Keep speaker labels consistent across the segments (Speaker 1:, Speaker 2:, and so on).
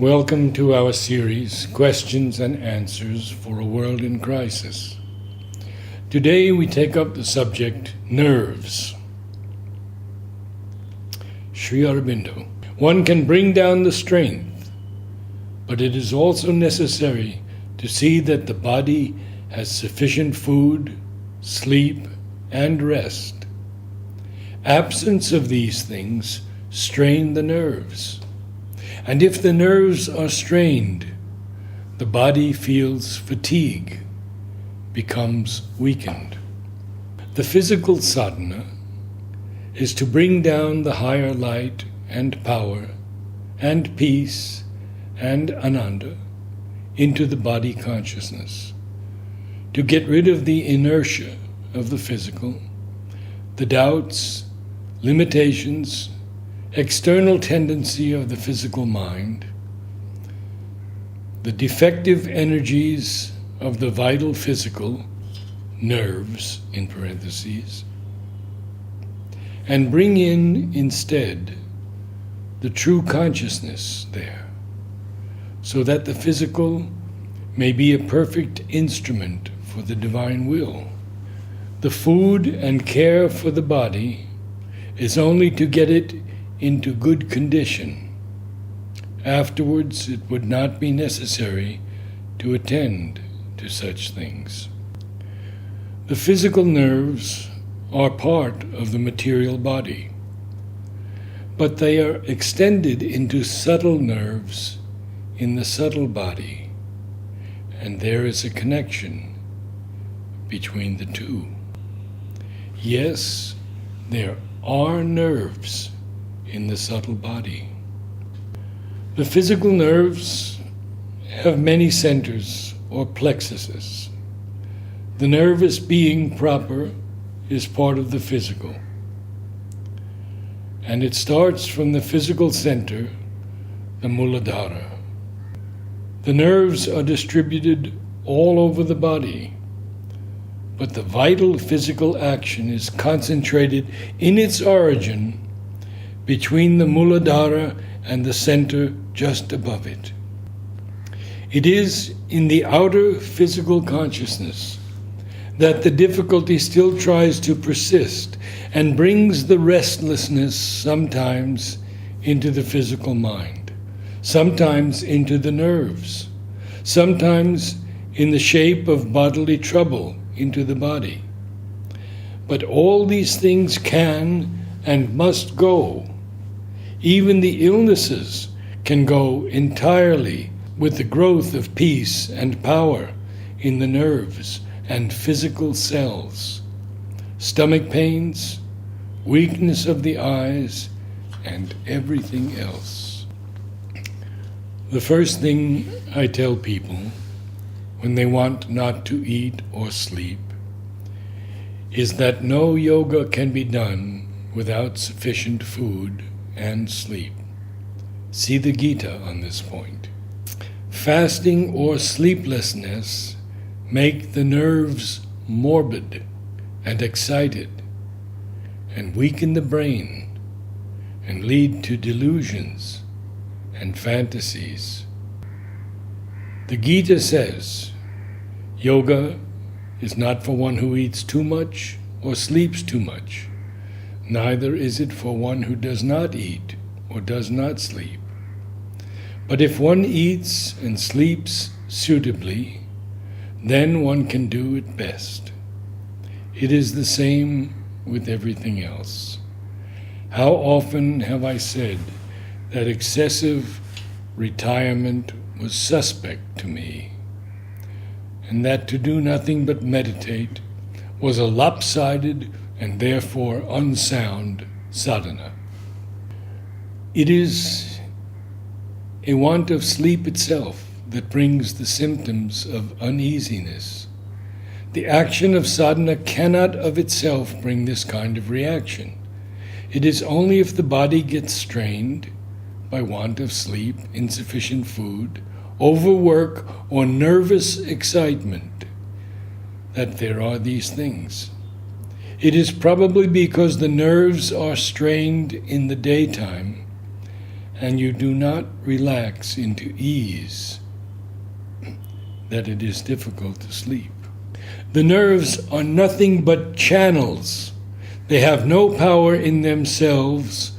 Speaker 1: Welcome to our series, Questions and Answers for a World in Crisis. Today we take up the subject, nerves. Sri Aurobindo. One can bring down the strength, but it is also necessary to see that the body has sufficient food, sleep, and rest. Absence of these things strain the nerves. And if the nerves are strained, the body feels fatigue, becomes weakened. The physical sadhana is to bring down the higher light and power and peace and Ananda into the body consciousness, to get rid of the inertia of the physical, the doubts, limitations, external tendency of the physical mind, the defective energies of the vital physical, nerves in parentheses, and bring in instead the true consciousness there, so that the physical may be a perfect instrument for the divine will. The food and care for the body is only to get it into good condition. Afterwards, it would not be necessary to attend to such things. The physical nerves are part of the material body, but they are extended into subtle nerves in the subtle body, and there is a connection between the two. Yes, there are nerves in the subtle body. The physical nerves have many centers or plexuses. The nervous being proper is part of the physical, and it starts from the physical center, the muladhara. The nerves are distributed all over the body, but the vital physical action is concentrated in its origin between the muladhara and the center just above it. It is in the outer physical consciousness that the difficulty still tries to persist and brings the restlessness sometimes into the physical mind, sometimes into the nerves, sometimes in the shape of bodily trouble into the body. But all these things can and must go. Even the illnesses can go entirely with the growth of peace and power in the nerves and physical cells, stomach pains, weakness of the eyes, and everything else. The first thing I tell people when they want not to eat or sleep is that no yoga can be done without sufficient food and sleep. See the Gita on this point. Fasting or sleeplessness make the nerves morbid and excited, and weaken the brain, and lead to delusions and fantasies. The Gita says, yoga is not for one who eats too much or sleeps too much. Neither is it for one who does not eat or does not sleep. But if one eats and sleeps suitably, then one can do it best. It is the same with everything else. How often have I said that excessive retirement was suspect to me, and that to do nothing but meditate was a lopsided and therefore unsound sadhana. It is a want of sleep itself that brings the symptoms of uneasiness. The action of sadhana cannot of itself bring this kind of reaction. It is only if the body gets strained by want of sleep, insufficient food, overwork, or nervous excitement that there are these things. It is probably because the nerves are strained in the daytime and you do not relax into ease, that it is difficult to sleep. The nerves are nothing but channels. They have no power in themselves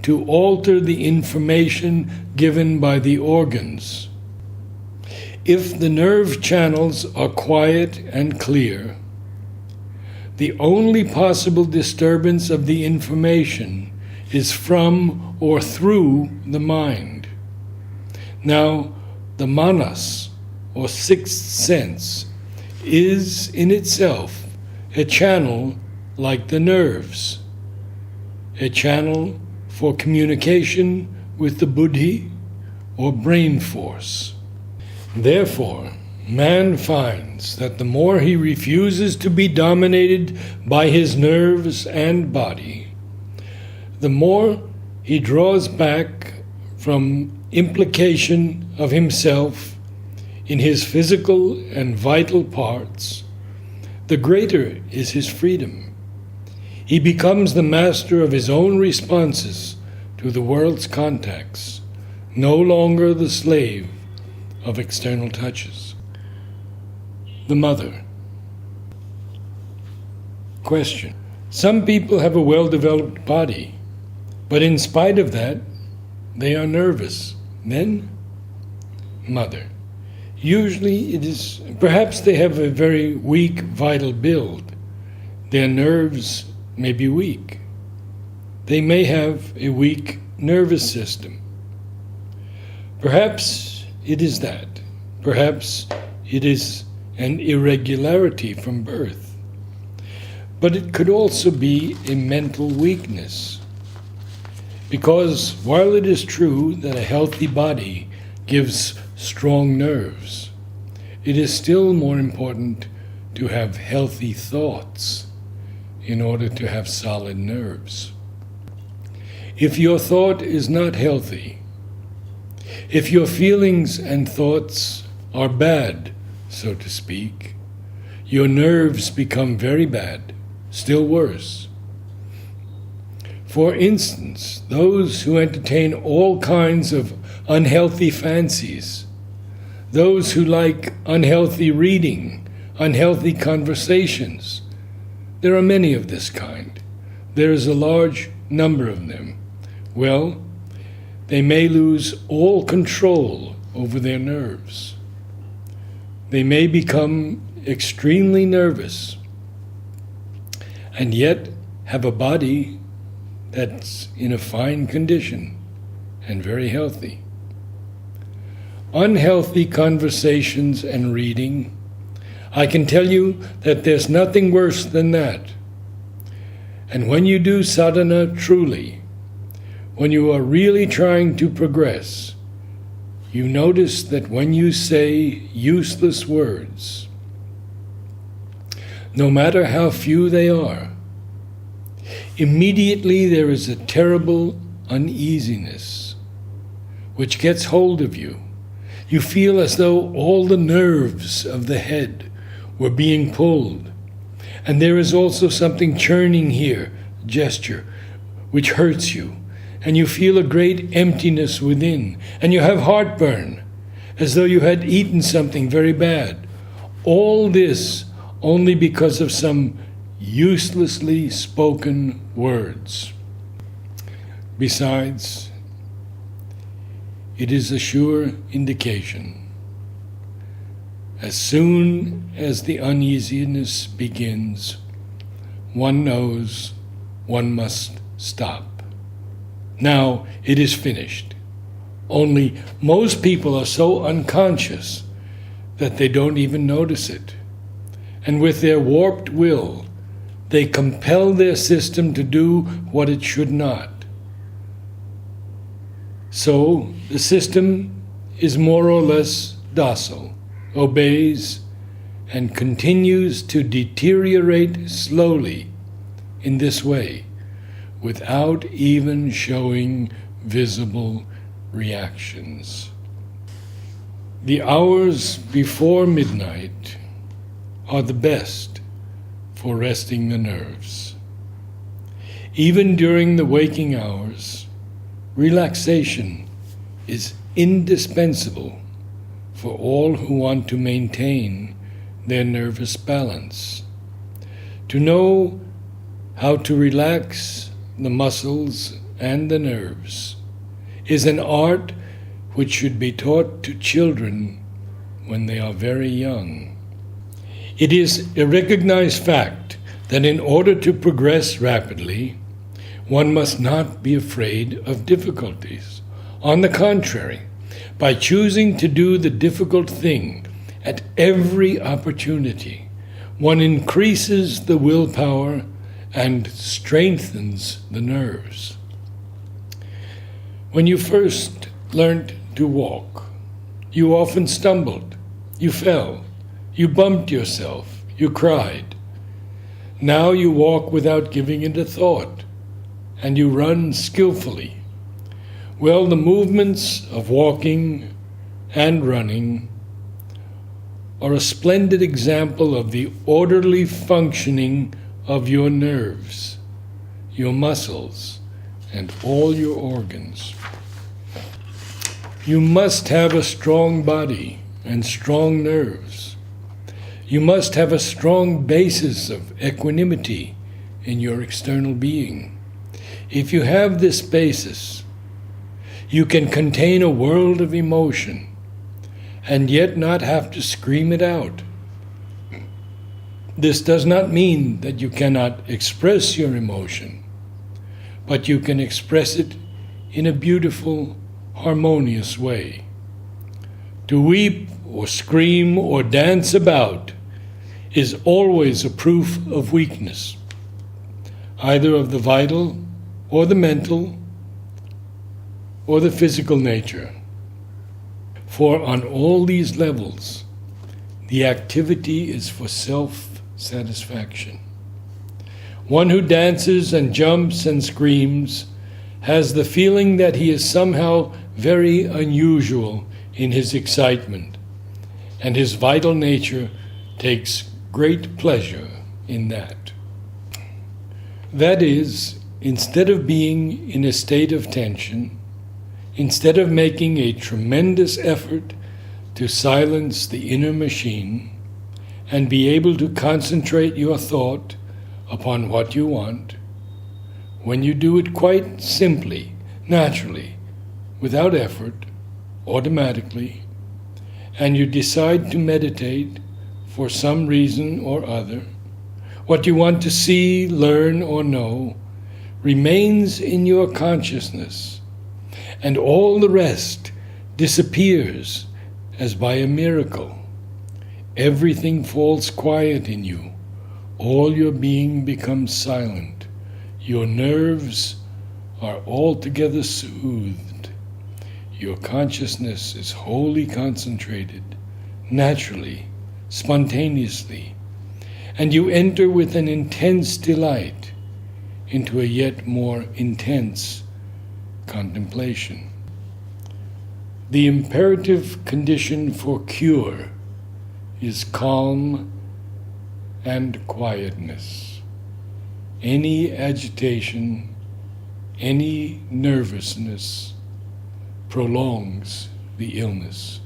Speaker 1: to alter the information given by the organs. If the nerve channels are quiet and clear, the only possible disturbance of the information is from or through the mind. Now, the manas, or sixth sense, is in itself a channel like the nerves, a channel for communication with the buddhi, or brain force. Therefore, man finds that the more he refuses to be dominated by his nerves and body, the more he draws back from implication of himself in his physical and vital parts, the greater is his freedom. He becomes the master of his own responses to the world's contacts, no longer the slave of external touches. The mother. Question. Some people have a well-developed body, but in spite of that, they are nervous. Then, mother. Usually it is, perhaps they have a very weak vital build. Their nerves may be weak. They may have a weak nervous system. Perhaps it is that. Perhaps it is an irregularity from birth. But it could also be a mental weakness. Because while it is true that a healthy body gives strong nerves, it is still more important to have healthy thoughts in order to have solid nerves. If your thought is not healthy, if your feelings and thoughts are bad, so to speak, your nerves become very bad, still worse. For instance, those who entertain all kinds of unhealthy fancies, those who like unhealthy reading, unhealthy conversations, there are many of this kind. There is a large number of them. Well, they may lose all control over their nerves. They may become extremely nervous and yet have a body that's in a fine condition and very healthy. Unhealthy conversations and reading, I can tell you that there's nothing worse than that. And when you do sadhana truly, when you are really trying to progress, you notice that when you say useless words, no matter how few they are, immediately there is a terrible uneasiness which gets hold of you. You feel as though all the nerves of the head were being pulled. And there is also something churning here, gesture, which hurts you. And you feel a great emptiness within. And you have heartburn, as though you had eaten something very bad. All this only because of some uselessly spoken words. Besides, it is a sure indication. As soon as the uneasiness begins, one knows one must stop. Now it is finished. Only most people are so unconscious that they don't even notice it. And with their warped will, they compel their system to do what it should not. So the system is more or less docile, obeys, and continues to deteriorate slowly in this way, without even showing visible reactions. The hours before midnight are the best for resting the nerves. Even during the waking hours, relaxation is indispensable for all who want to maintain their nervous balance. To know how to relax the muscles and the nerves is an art which should be taught to children when they are very young. It is a recognized fact that in order to progress rapidly, one must not be afraid of difficulties. On the contrary, by choosing to do the difficult thing at every opportunity, one increases the willpower and strengthens the nerves. When you first learned to walk, you often stumbled, you fell, you bumped yourself, you cried. Now you walk without giving it a thought, and you run skillfully. Well, the movements of walking and running are a splendid example of the orderly functioning of your nerves, your muscles, and all your organs. You must have a strong body and strong nerves. You must have a strong basis of equanimity in your external being. If you have this basis, you can contain a world of emotion and yet not have to scream it out. This does not mean that you cannot express your emotion, but you can express it in a beautiful, harmonious way. To weep or scream or dance about is always a proof of weakness, either of the vital or the mental or the physical nature. For on all these levels, the activity is for self-satisfaction. One who dances and jumps and screams has the feeling that he is somehow very unusual in his excitement, and his vital nature takes great pleasure in that. That is, instead of being in a state of tension, instead of making a tremendous effort to silence the inner machine and be able to concentrate your thought upon what you want, when you do it quite simply, naturally, without effort, automatically, and you decide to meditate for some reason or other, what you want to see, learn, or know remains in your consciousness, and all the rest disappears as by a miracle. Everything falls quiet in you. All your being becomes silent. Your nerves are altogether soothed. Your consciousness is wholly concentrated, naturally, spontaneously, and you enter with an intense delight into a yet more intense contemplation. The imperative condition for cure is calm and quietness. Any agitation, any nervousness prolongs the illness.